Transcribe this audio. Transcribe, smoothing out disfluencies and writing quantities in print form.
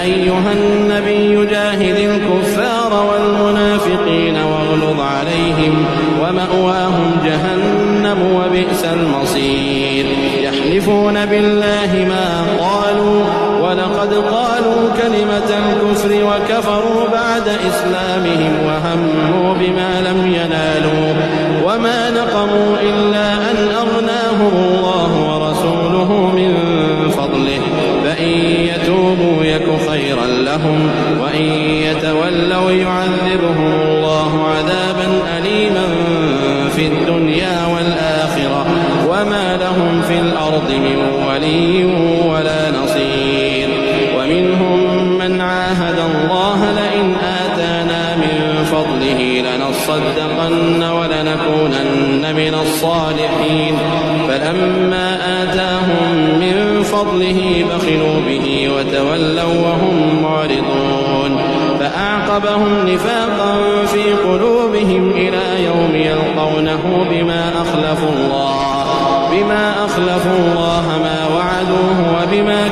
أيها النبي جاهد الكفار والمنافقين واغلظ عليهم ومأواهم جهنم وبئس المصير. يحلفون بالله ما قالوا ولقد قالوا كلمة الكفر وكفروا بعد إسلامهم وهموا بما لم ينالوا وما نقموا إلا أن أغناهم الله ورسوله من فضله فإن يتوبوا يك خيرا لهم وإن يتولوا يعذبهم الله عذابا أليما في الدنيا والآخرة وما لهم في الأرض من ولي ولا نصير. ومنهم من عاهد الله لئن آتانا من فضله لنصدقن ولنكونن من الصالحين فلما آتاهم من فضله بخلوا به وتولوا وهم معرضون فأعقبهم نفاقا في قلوبهم إلى يوم يلقونه بما أخلفوا الله ما وعدوه وبما